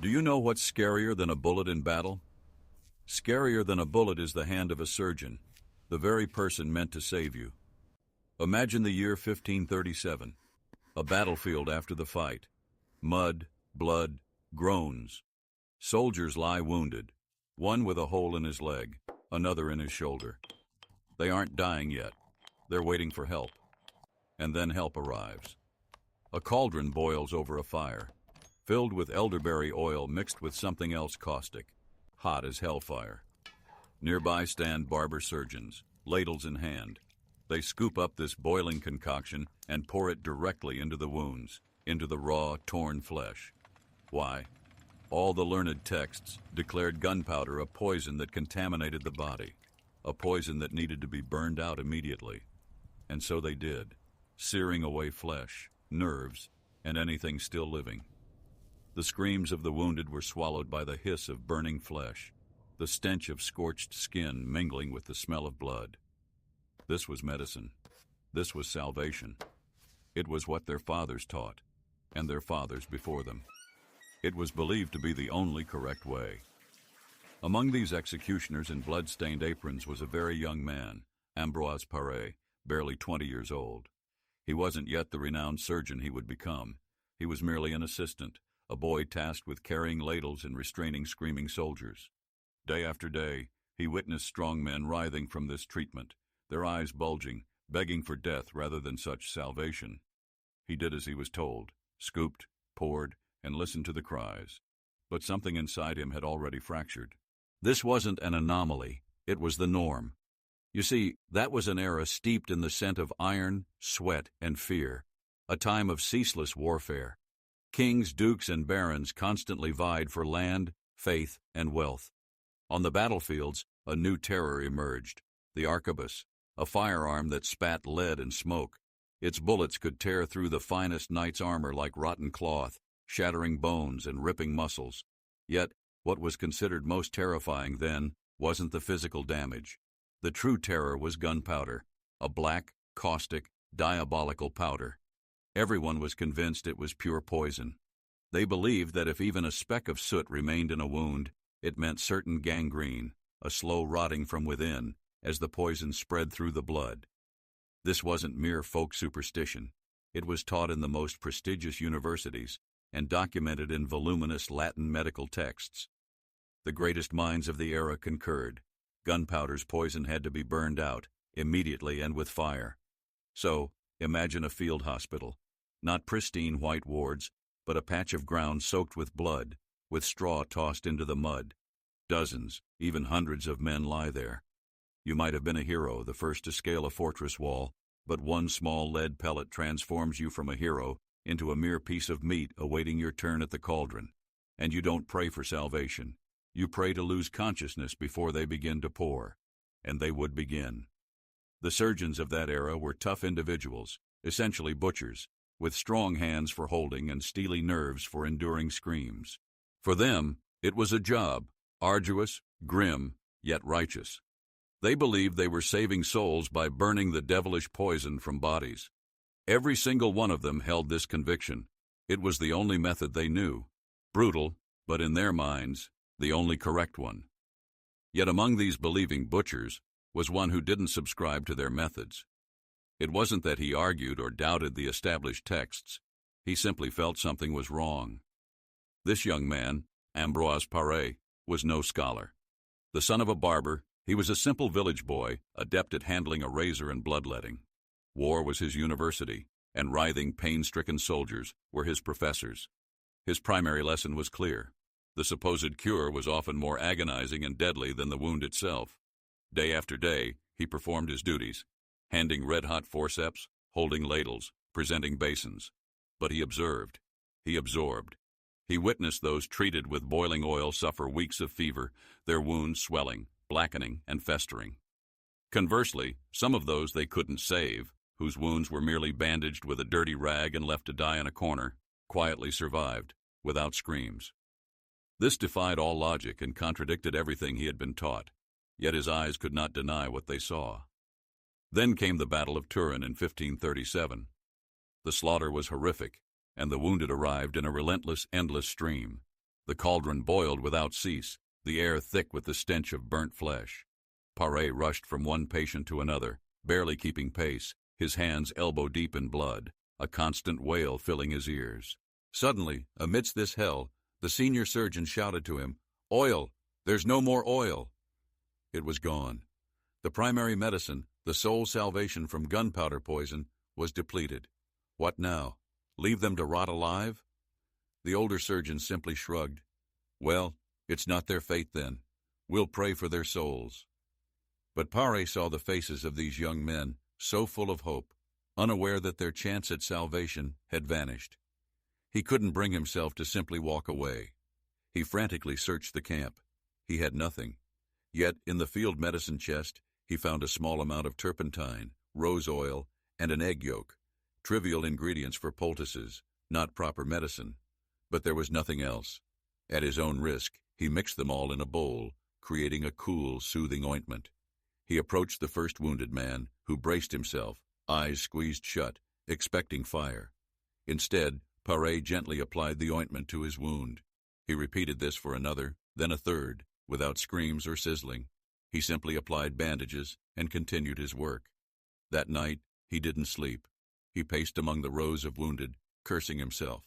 Do you know what's scarier than a bullet in battle? Scarier than a bullet is the hand of a surgeon, the very person meant to save you. Imagine the year 1537, a battlefield after the fight. Mud, blood, groans. Soldiers lie wounded, one with a hole in his leg, another in his shoulder. They aren't dying yet. They're waiting for help. And then help arrives. A cauldron boils over a fire, filled with elderberry oil mixed with something else caustic, hot as hellfire. Nearby stand barber surgeons, ladles in hand. They scoop up this boiling concoction and pour it directly into the wounds, into the raw, torn flesh. Why? All the learned texts declared gunpowder a poison that contaminated the body, a poison that needed to be burned out immediately. And so they did, searing away flesh, nerves, and anything still living. The screams of the wounded were swallowed by the hiss of burning flesh, the stench of scorched skin mingling with the smell of blood. This was medicine. This was salvation. It was what their fathers taught, and their fathers before them. It was believed to be the only correct way. Among these executioners in blood-stained aprons was a very young man, Ambroise Paré, barely 20 years old. He wasn't yet the renowned surgeon he would become. He was merely an assistant, a boy tasked with carrying ladles and restraining screaming soldiers. Day after day, he witnessed strong men writhing from this treatment, their eyes bulging, begging for death rather than such salvation. He did as he was told, scooped, poured, and listened to the cries. But something inside him had already fractured. This wasn't an anomaly, it was the norm. You see, that was an era steeped in the scent of iron, sweat, and fear, a time of ceaseless warfare. Kings, dukes, and barons constantly vied for land, faith, and wealth. On the battlefields, a new terror emerged, the arquebus, a firearm that spat lead and smoke. Its bullets could tear through the finest knight's armor like rotten cloth, shattering bones and ripping muscles. Yet, what was considered most terrifying then wasn't the physical damage. The true terror was gunpowder, a black, caustic, diabolical powder. Everyone was convinced it was pure poison. They believed that if even a speck of soot remained in a wound, it meant certain gangrene, a slow rotting from within, as the poison spread through the blood. This wasn't mere folk superstition. It was taught in the most prestigious universities and documented in voluminous Latin medical texts. The greatest minds of the era concurred. Gunpowder's poison had to be burned out, immediately and with fire. So, imagine a field hospital. Not pristine white wards, but a patch of ground soaked with blood, with straw tossed into the mud. Dozens, even hundreds of men lie there. You might have been a hero, the first to scale a fortress wall, but one small lead pellet transforms you from a hero into a mere piece of meat awaiting your turn at the cauldron. And you don't pray for salvation. You pray to lose consciousness before they begin to pour. And they would begin. The surgeons of that era were tough individuals, essentially butchers, with strong hands for holding and steely nerves for enduring screams. For them, it was a job, arduous, grim, yet righteous. They believed they were saving souls by burning the devilish poison from bodies. Every single one of them held this conviction. It was the only method they knew. Brutal, but in their minds, the only correct one. Yet among these believing butchers was one who didn't subscribe to their methods. It wasn't that he argued or doubted the established texts. He simply felt something was wrong. This young man, Ambroise Paré, was no scholar. The son of a barber, he was a simple village boy, adept at handling a razor and bloodletting. War was his university, and writhing, pain-stricken soldiers were his professors. His primary lesson was clear. The supposed cure was often more agonizing and deadly than the wound itself. Day after day, he performed his duties, handing red-hot forceps, holding ladles, presenting basins. But he observed. He absorbed. He witnessed those treated with boiling oil suffer weeks of fever, their wounds swelling, blackening, and festering. Conversely, some of those they couldn't save, whose wounds were merely bandaged with a dirty rag and left to die in a corner, quietly survived, without screams. This defied all logic and contradicted everything he had been taught, yet his eyes could not deny what they saw. Then came the Battle of Turin in 1537. The slaughter was horrific, and the wounded arrived in a relentless, endless stream. The cauldron boiled without cease, the air thick with the stench of burnt flesh. Paré rushed from one patient to another, barely keeping pace, his hands elbow-deep in blood, a constant wail filling his ears. Suddenly, amidst this hell, the senior surgeon shouted to him, "Oil! There's no more oil!" It was gone. The primary medicine, the sole salvation from gunpowder poison, was depleted. What now? Leave them to rot alive? The older surgeon simply shrugged. Well, it's not their fate then. We'll pray for their souls. But Paré saw the faces of these young men, so full of hope, unaware that their chance at salvation had vanished. He couldn't bring himself to simply walk away. He frantically searched the camp. He had nothing. Yet, in the field medicine chest, he found a small amount of turpentine, rose oil, and an egg yolk, trivial ingredients for poultices, not proper medicine. But there was nothing else. At his own risk, he mixed them all in a bowl, creating a cool, soothing ointment. He approached the first wounded man, who braced himself, eyes squeezed shut, expecting fire. Instead, Paré gently applied the ointment to his wound. He repeated this for another, then a third, without screams or sizzling. He simply applied bandages and continued his work. That night, he didn't sleep. He paced among the rows of wounded, cursing himself.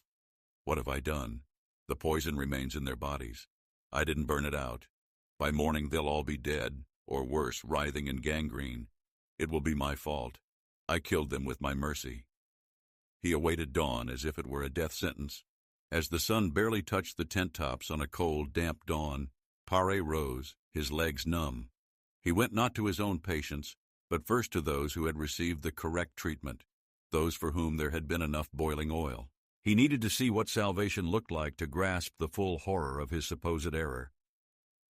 What have I done? The poison remains in their bodies. I didn't burn it out. By morning they'll all be dead, or worse, writhing in gangrene. It will be my fault. I killed them with my mercy. He awaited dawn as if it were a death sentence. As the sun barely touched the tent tops on a cold, damp dawn, Paré rose, his legs numb. He went not to his own patients, but first to those who had received the correct treatment, those for whom there had been enough boiling oil. He needed to see what salvation looked like to grasp the full horror of his supposed error.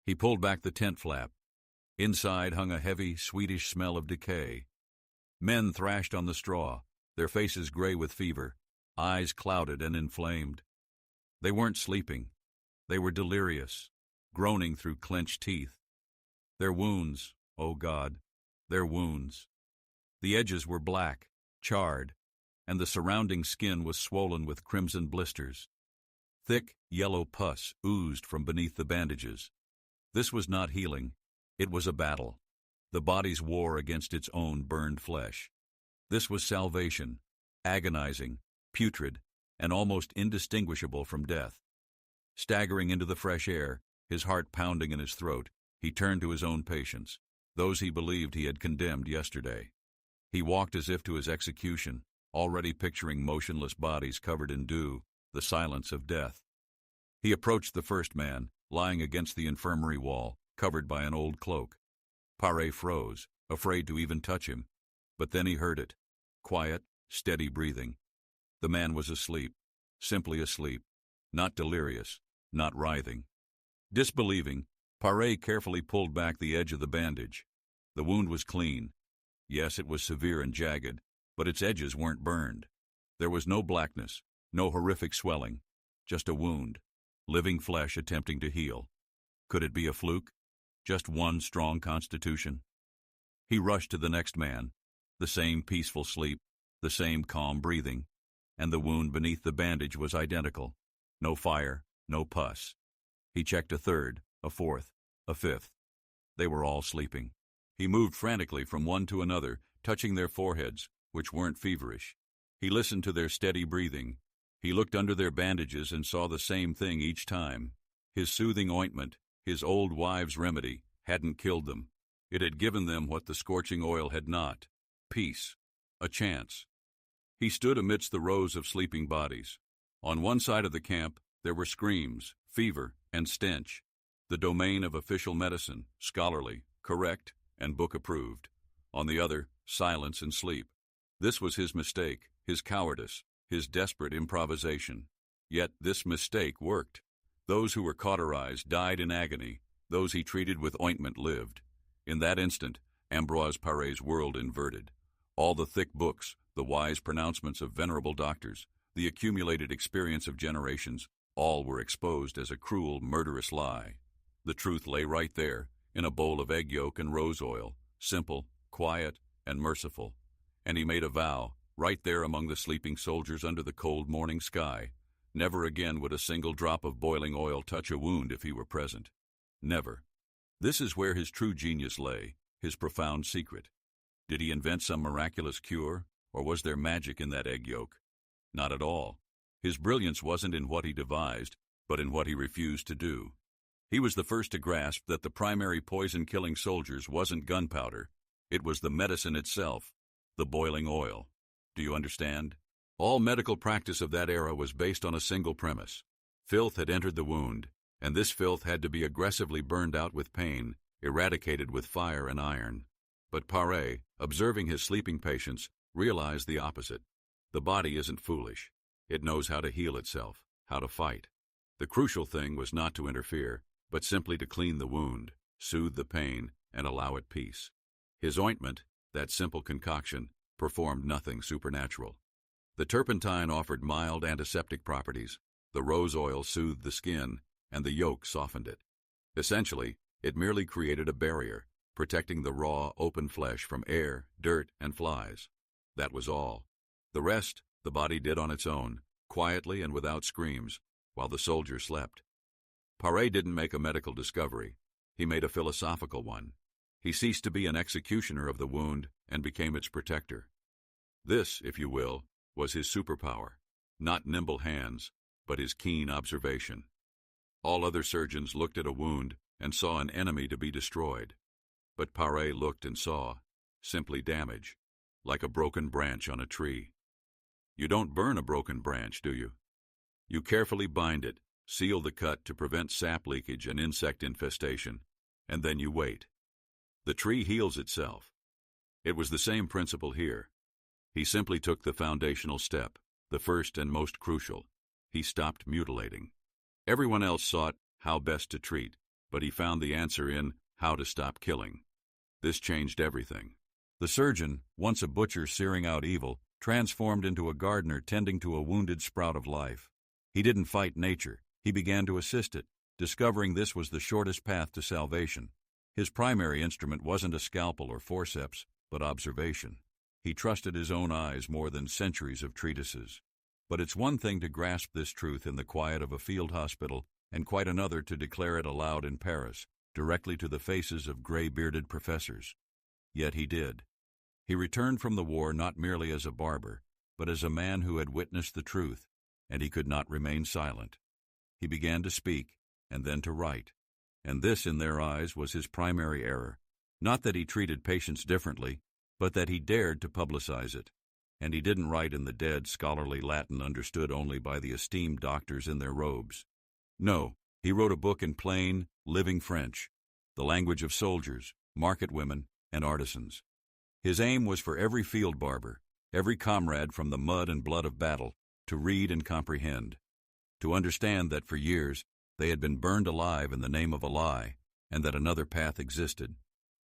He pulled back the tent flap. Inside hung a heavy, sweetish smell of decay. Men thrashed on the straw, their faces gray with fever, eyes clouded and inflamed. They weren't sleeping. They were delirious, groaning through clenched teeth. Their wounds, oh God, their wounds. The edges were black, charred, and the surrounding skin was swollen with crimson blisters. Thick, yellow pus oozed from beneath the bandages. This was not healing. It was a battle. The body's war against its own burned flesh. This was salvation, agonizing, putrid, and almost indistinguishable from death. Staggering into the fresh air, his heart pounding in his throat, he turned to his own patients, those he believed he had condemned yesterday. He walked as if to his execution, already picturing motionless bodies covered in dew, the silence of death. He approached the first man, lying against the infirmary wall, covered by an old cloak. Paré froze, afraid to even touch him, but then he heard it. Quiet, steady breathing. The man was asleep, simply asleep, not delirious, not writhing. Disbelieving, Paré carefully pulled back the edge of the bandage. The wound was clean. Yes, it was severe and jagged, but its edges weren't burned. There was no blackness, no horrific swelling, just a wound, living flesh attempting to heal. Could it be a fluke? Just one strong constitution? He rushed to the next man, the same peaceful sleep, the same calm breathing, and the wound beneath the bandage was identical. No fire, no pus. He checked a third, a fourth, a fifth. They were all sleeping. He moved frantically from one to another, touching their foreheads, which weren't feverish. He listened to their steady breathing. He looked under their bandages and saw the same thing each time. His soothing ointment, his old wives' remedy, hadn't killed them. It had given them what the scorching oil had not: peace, a chance. He stood amidst the rows of sleeping bodies. On one side of the camp, there were screams, fever, and stench, the domain of official medicine, scholarly, correct, and book-approved. On the other, silence and sleep. This was his mistake, his cowardice, his desperate improvisation. Yet this mistake worked. Those who were cauterized died in agony. Those he treated with ointment lived. In that instant, Ambroise Paré's world inverted. All the thick books, the wise pronouncements of venerable doctors, the accumulated experience of generations, all were exposed as a cruel, murderous lie. The truth lay right there, in a bowl of egg yolk and rose oil, simple, quiet, and merciful. And he made a vow, right there among the sleeping soldiers under the cold morning sky, Never again would a single drop of boiling oil touch a wound if he were present. Never. This is where his true genius lay, his profound secret. Did he invent some miraculous cure, or was there magic in that egg yolk? Not at all. His brilliance wasn't in what he devised, but in what he refused to do. He was the first to grasp that the primary poison killing soldiers wasn't gunpowder, it was the medicine itself, the boiling oil. Do you understand? All medical practice of that era was based on a single premise. Filth had entered the wound, and this filth had to be aggressively burned out with pain, eradicated with fire and iron. But Paré, observing his sleeping patients, realized the opposite. The body isn't foolish. It knows how to heal itself, how to fight. The crucial thing was not to interfere, but simply to clean the wound, soothe the pain, and allow it peace. His ointment, that simple concoction, performed nothing supernatural. The turpentine offered mild antiseptic properties, the rose oil soothed the skin, and the yolk softened it. Essentially, it merely created a barrier, protecting the raw, open flesh from air, dirt, and flies. That was all. The rest, the body did on its own, quietly and without screams, while the soldier slept. Paré didn't make a medical discovery. He made a philosophical one. He ceased to be an executioner of the wound and became its protector. This, if you will, was his superpower, not nimble hands, but his keen observation. All other surgeons looked at a wound and saw an enemy to be destroyed. But Paré looked and saw simply damage, like a broken branch on a tree. You don't burn a broken branch, do you? You carefully bind it, seal the cut to prevent sap leakage and insect infestation, and then you wait. The tree heals itself. It was the same principle here. He simply took the foundational step, the first and most crucial. He stopped mutilating. Everyone else sought how best to treat, but he found the answer in how to stop killing. This changed everything. The surgeon, once a butcher searing out evil, transformed into a gardener tending to a wounded sprout of life. He didn't fight nature. He began to assist it, discovering this was the shortest path to salvation. His primary instrument wasn't a scalpel or forceps, but observation. He trusted his own eyes more than centuries of treatises. But it's one thing to grasp this truth in the quiet of a field hospital, and quite another to declare it aloud in Paris, directly to the faces of gray-bearded professors. Yet he did. He returned from the war not merely as a barber, but as a man who had witnessed the truth, and he could not remain silent. He began to speak, and then to write. And this, in their eyes, was his primary error. Not that he treated patients differently, but that he dared to publicize it. And he didn't write in the dead, scholarly Latin understood only by the esteemed doctors in their robes. No, he wrote a book in plain, living French, the language of soldiers, market women, and artisans. His aim was for every field barber, every comrade from the mud and blood of battle, to read and comprehend, to understand that for years they had been burned alive in the name of a lie, and that another path existed.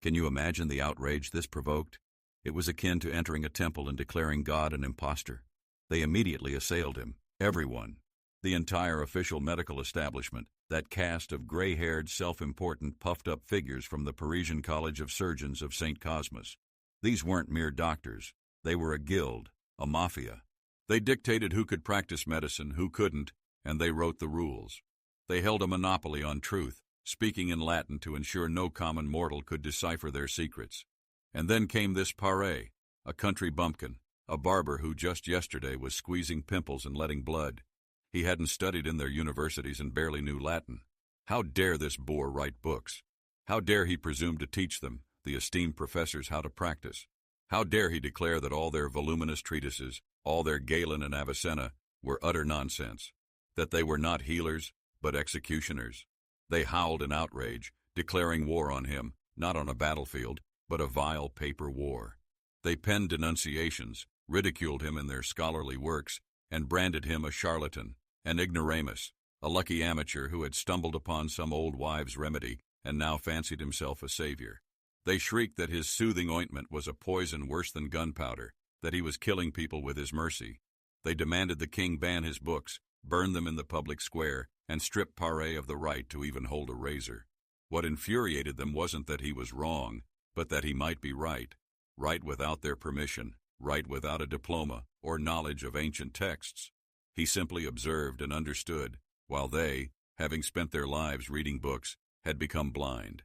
Can you imagine the outrage this provoked? It was akin to entering a temple and declaring God an impostor. They immediately assailed him, everyone, the entire official medical establishment, that cast of gray-haired, self-important, puffed-up figures from the Parisian College of Surgeons of St. Cosmas. These weren't mere doctors. They were a guild, a mafia. They dictated who could practice medicine, who couldn't, and they wrote the rules. They held a monopoly on truth, speaking in Latin to ensure no common mortal could decipher their secrets. And then came this Paré, a country bumpkin, a barber who just yesterday was squeezing pimples and letting blood. He hadn't studied in their universities and barely knew Latin. How dare this boor write books? How dare he presume to teach them, the esteemed professors, how to practice? How dare he declare that all their voluminous treatises, all their Galen and Avicenna, were utter nonsense, that they were not healers, but executioners? They howled in outrage, declaring war on him, not on a battlefield, but a vile paper war. They penned denunciations, ridiculed him in their scholarly works, and branded him a charlatan, an ignoramus, a lucky amateur who had stumbled upon some old wives' remedy and now fancied himself a savior. They shrieked that his soothing ointment was a poison worse than gunpowder, that he was killing people with his mercy. They demanded the king ban his books, burn them in the public square, and strip Paré of the right to even hold a razor. What infuriated them wasn't that he was wrong, but that he might be right, right without their permission, right without a diploma or knowledge of ancient texts. He simply observed and understood, while they, having spent their lives reading books, had become blind.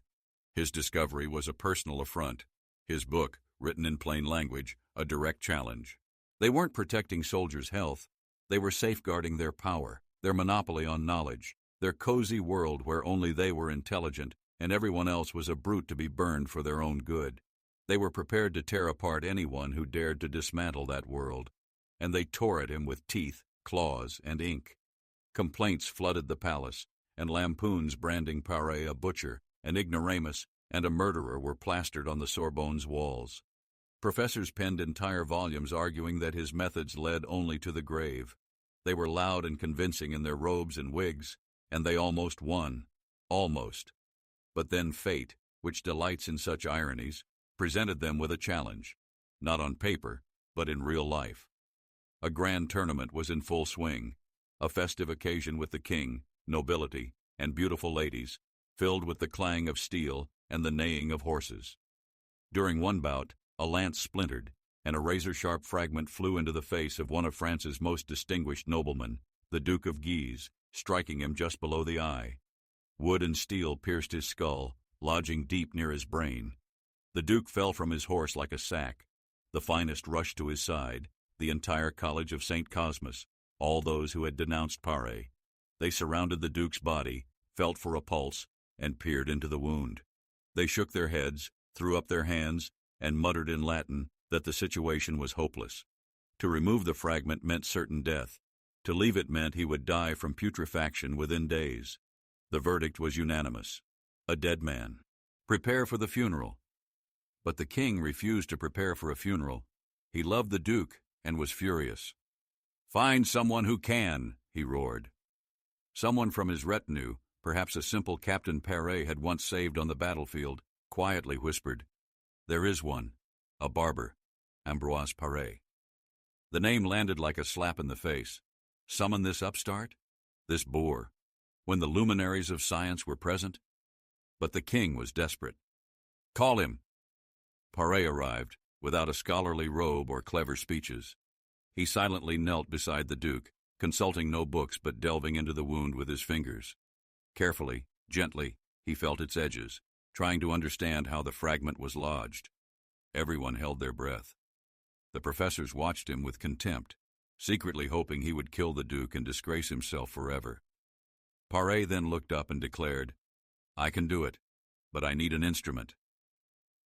His discovery was a personal affront. His book, written in plain language, a direct challenge. They weren't protecting soldiers' health. They were safeguarding their power, their monopoly on knowledge, their cozy world where only they were intelligent and everyone else was a brute to be burned for their own good. They were prepared to tear apart anyone who dared to dismantle that world, and they tore at him with teeth, claws, and ink. Complaints flooded the palace, and lampoons branding Paré a butcher, an ignoramus, and a murderer were plastered on the Sorbonne's walls. Professors penned entire volumes arguing that his methods led only to the grave. They were loud and convincing in their robes and wigs, and they almost won. Almost. But then fate, which delights in such ironies, presented them with a challenge, not on paper, but in real life. A grand tournament was in full swing, a festive occasion with the king, nobility, and beautiful ladies, filled with the clang of steel and the neighing of horses. During one bout, a lance splintered, and a razor-sharp fragment flew into the face of one of France's most distinguished noblemen, the Duke of Guise, striking him just below the eye. Wood and steel pierced his skull, lodging deep near his brain. The Duke fell from his horse like a sack. The finest rushed to his side, the entire College of St. Cosmas, all those who had denounced Paré. They surrounded the Duke's body, felt for a pulse, and peered into the wound. They shook their heads, threw up their hands, and muttered in Latin that the situation was hopeless. To remove the fragment meant certain death. To leave it meant he would die from putrefaction within days. The verdict was unanimous. A dead man. Prepare for the funeral. But the king refused to prepare for a funeral. He loved the Duke and was furious. "Find someone who can," he roared. Someone from his retinue, perhaps a simple Captain Paré had once saved on the battlefield, quietly whispered, "There is one, a barber, Ambroise Paré." The name landed like a slap in the face. Summon this upstart? This boor? When the luminaries of science were present? But the king was desperate. "Call him." Paré arrived, without a scholarly robe or clever speeches. He silently knelt beside the Duke, consulting no books but delving into the wound with his fingers. Carefully, gently, he felt its edges, trying to understand how the fragment was lodged. Everyone held their breath. The professors watched him with contempt, secretly hoping he would kill the Duke and disgrace himself forever. Paré then looked up and declared, "I can do it, but I need an instrument."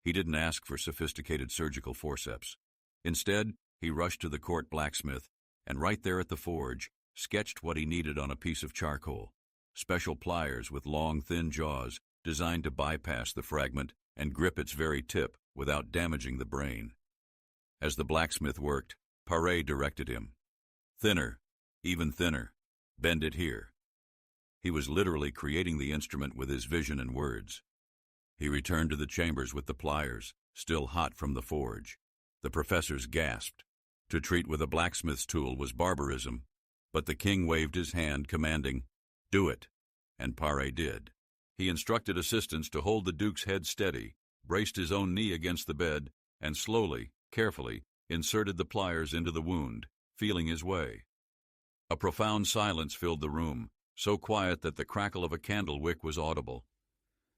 He didn't ask for sophisticated surgical forceps. Instead, he rushed to the court blacksmith, and right there at the forge, sketched what he needed on a piece of charcoal. Special pliers with long, thin jaws designed to bypass the fragment and grip its very tip without damaging the brain. As the blacksmith worked, Paré directed him. "Thinner, even thinner. Bend it here." He was literally creating the instrument with his vision and words. He returned to the chambers with the pliers, still hot from the forge. The professors gasped. To treat with a blacksmith's tool was barbarism, but the king waved his hand, commanding, "Do it," and Paré did. He instructed assistants to hold the Duke's head steady, braced his own knee against the bed, and slowly, carefully, inserted the pliers into the wound, feeling his way. A profound silence filled the room, so quiet that the crackle of a candle wick was audible.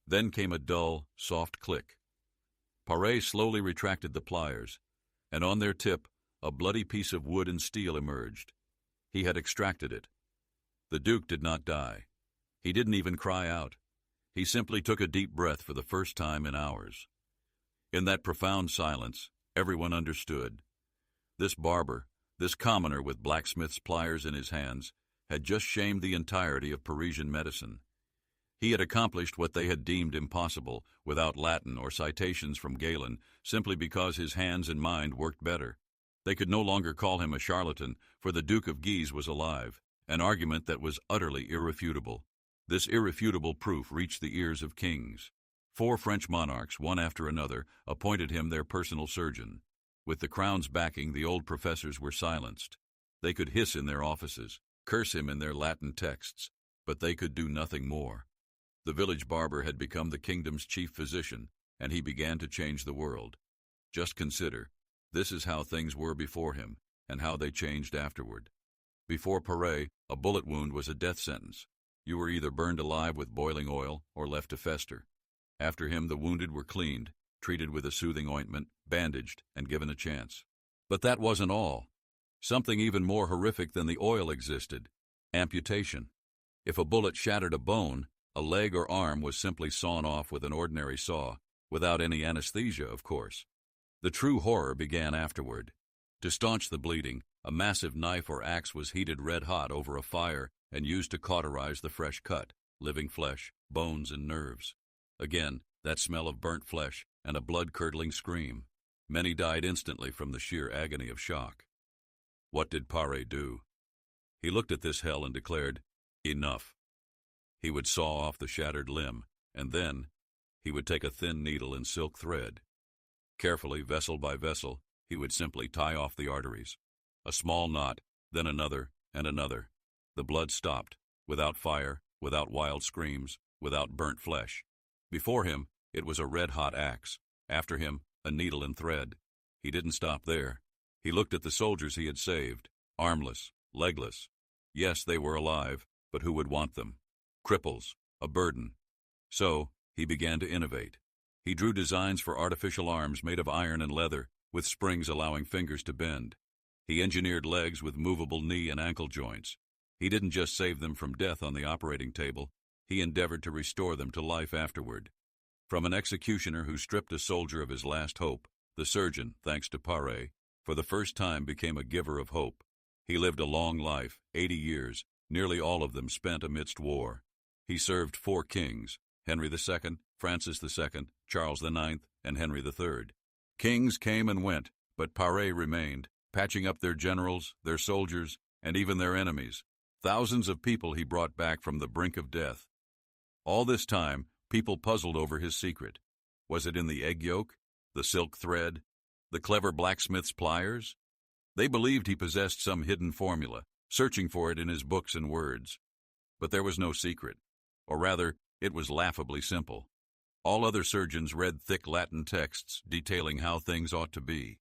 Then came a dull, soft click. Paré slowly retracted the pliers, and on their tip, a bloody piece of wood and steel emerged. He had extracted it. The Duke did not die. He didn't even cry out. He simply took a deep breath for the first time in hours. In that profound silence, everyone understood. This barber, this commoner with blacksmith's pliers in his hands, had just shamed the entirety of Parisian medicine. He had accomplished what they had deemed impossible without Latin or citations from Galen, simply because his hands and mind worked better. They could no longer call him a charlatan, for the Duke of Guise was alive, an argument that was utterly irrefutable. This irrefutable proof reached the ears of kings. 4 French monarchs, one after another, appointed him their personal surgeon. With the crown's backing, the old professors were silenced. They could hiss in their offices, curse him in their Latin texts, but they could do nothing more. The village barber had become the kingdom's chief physician, and he began to change the world. Just consider, this is how things were before him, and how they changed afterward. Before Paré, a bullet wound was a death sentence. You were either burned alive with boiling oil or left to fester. After him, the wounded were cleaned, treated with a soothing ointment, bandaged, and given a chance. But that wasn't all. Something even more horrific than the oil existed: amputation. If a bullet shattered a bone, a leg or arm was simply sawn off with an ordinary saw, without any anesthesia, of course. The true horror began afterward. To staunch the bleeding, a massive knife or axe was heated red-hot over a fire and used to cauterize the fresh cut, living flesh, bones, and nerves. Again, that smell of burnt flesh and a blood-curdling scream. Many died instantly from the sheer agony of shock. What did Paré do? He looked at this hell and declared, "Enough." He would saw off the shattered limb, and then he would take a thin needle and silk thread. Carefully, vessel by vessel, he would simply tie off the arteries. A small knot, then another and another. The blood stopped, without fire, without wild screams, without burnt flesh. Before him, it was a red-hot axe. After him, a needle and thread. He didn't stop there. He looked at the soldiers he had saved, armless, legless. Yes, they were alive, but who would want them? Cripples, a burden. So, he began to innovate. He drew designs for artificial arms made of iron and leather, with springs allowing fingers to bend. He engineered legs with movable knee and ankle joints. He didn't just save them from death on the operating table, he endeavored to restore them to life afterward. From an executioner who stripped a soldier of his last hope, the surgeon, thanks to Paré, for the first time became a giver of hope. He lived a long life, 80 years, nearly all of them spent amidst war. He served 4 kings, Henry II, Francis II, Charles IX, and Henry III. Kings came and went, but Paré remained, patching up their generals, their soldiers, and even their enemies. Thousands of people he brought back from the brink of death. All this time, people puzzled over his secret. Was it in the egg yolk, the silk thread, the clever blacksmith's pliers? They believed he possessed some hidden formula, searching for it in his books and words. But there was no secret. Or rather, it was laughably simple. All other surgeons read thick Latin texts detailing how things ought to be.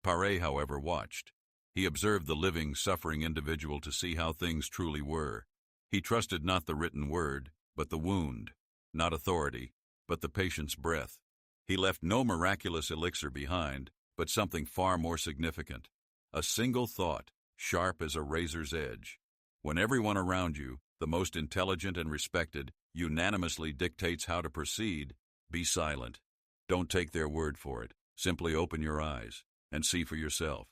Paré, however, watched. He observed the living, suffering individual to see how things truly were. He trusted not the written word, but the wound, not authority, but the patient's breath. He left no miraculous elixir behind, but something far more significant. A single thought, sharp as a razor's edge. When everyone around you, the most intelligent and respected, unanimously dictates how to proceed, be silent. Don't take their word for it. Simply open your eyes and see for yourself.